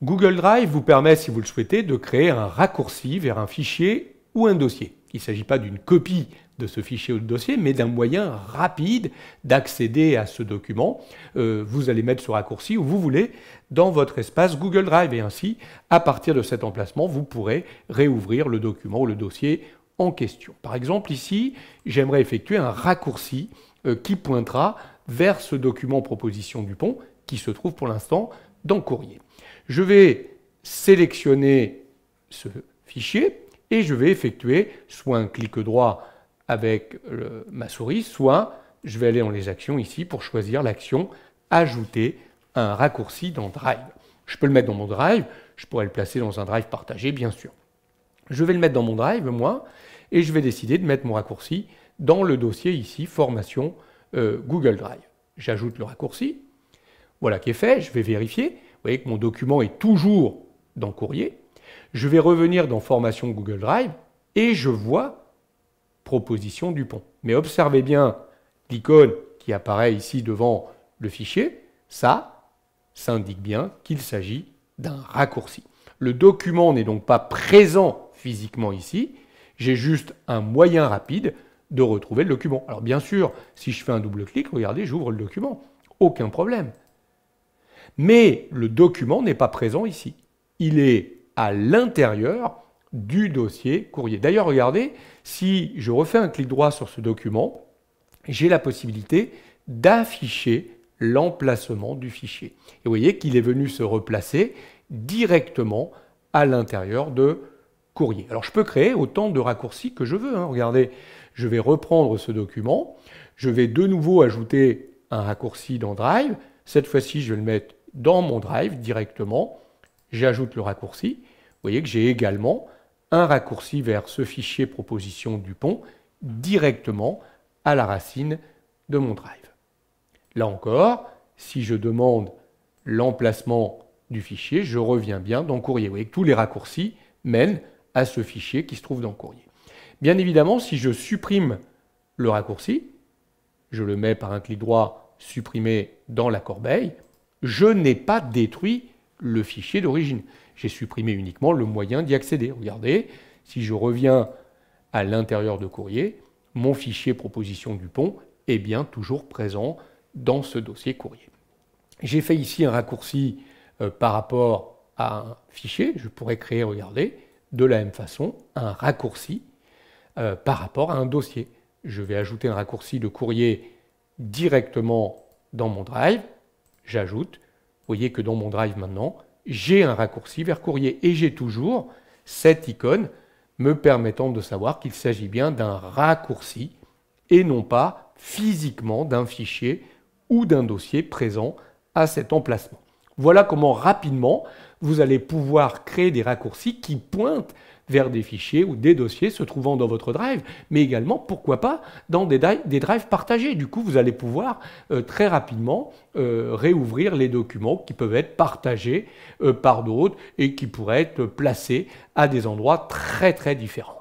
Google Drive vous permet, si vous le souhaitez, de créer un raccourci vers un fichier ou un dossier. Il ne s'agit pas d'une copie de ce fichier ou de dossier, mais d'un moyen rapide d'accéder à ce document. Vous allez mettre ce raccourci où vous voulez dans votre espace Google Drive. Et ainsi, à partir de cet emplacement, vous pourrez réouvrir le document ou le dossier en question. Par exemple, ici, j'aimerais effectuer un raccourci qui pointera vers ce document proposition du pont qui se trouve pour l'instant dans Courrier. Je vais sélectionner ce fichier et je vais effectuer soit un clic droit avec ma souris, soit je vais aller dans les actions ici pour choisir l'action ajouter un raccourci dans Drive. Je peux le mettre dans mon Drive, je pourrais le placer dans un Drive partagé bien sûr. Je vais le mettre dans mon Drive, moi, et je vais décider de mettre mon raccourci dans le dossier ici, formation Google Drive. J'ajoute le raccourci, voilà qui est fait, je vais vérifier. Vous voyez que mon document est toujours dans Courrier. Je vais revenir dans Formation Google Drive et je vois Proposition du pont. Mais observez bien l'icône qui apparaît ici devant le fichier. Ça indique bien qu'il s'agit d'un raccourci. Le document n'est donc pas présent physiquement ici. J'ai juste un moyen rapide de retrouver le document. Alors bien sûr, si je fais un double clic, regardez, j'ouvre le document. Aucun problème. Mais le document n'est pas présent ici. Il est à l'intérieur du dossier courrier. D'ailleurs, regardez, si je refais un clic droit sur ce document, j'ai la possibilité d'afficher l'emplacement du fichier. Et vous voyez qu'il est venu se replacer directement à l'intérieur de Courrier. Alors, je peux créer autant de raccourcis que je veux. Regardez, je vais reprendre ce document. Je vais de nouveau ajouter un raccourci dans Drive. Cette fois-ci, je vais le mettre dans mon Drive directement. J'ajoute le raccourci. Vous voyez que j'ai également un raccourci vers ce fichier proposition du pont directement à la racine de mon Drive. Là encore, si je demande l'emplacement du fichier, je reviens bien dans Courrier. Vous voyez que tous les raccourcis mènent à ce fichier qui se trouve dans Courrier. Bien évidemment, si je supprime le raccourci, je le mets par un clic droit, supprimer dans la corbeille, je n'ai pas détruit le fichier d'origine. J'ai supprimé uniquement le moyen d'y accéder. Regardez, si je reviens à l'intérieur de Courrier, mon fichier proposition du pont est bien toujours présent dans ce dossier Courrier. J'ai fait ici un raccourci par rapport à un fichier. Je pourrais créer, regardez, de la même façon, un raccourci par rapport à un dossier. Je vais ajouter un raccourci de Courrier directement dans mon Drive. J'ajoute. Vous voyez que dans mon Drive maintenant, j'ai un raccourci vers Courrier et j'ai toujours cette icône me permettant de savoir qu'il s'agit bien d'un raccourci et non pas physiquement d'un fichier ou d'un dossier présent à cet emplacement. Voilà comment rapidement vous allez pouvoir créer des raccourcis qui pointent vers des fichiers ou des dossiers se trouvant dans votre Drive, mais également, pourquoi pas, dans des drives partagés. Du coup, vous allez pouvoir très rapidement réouvrir les documents qui peuvent être partagés par d'autres et qui pourraient être placés à des endroits très très différents.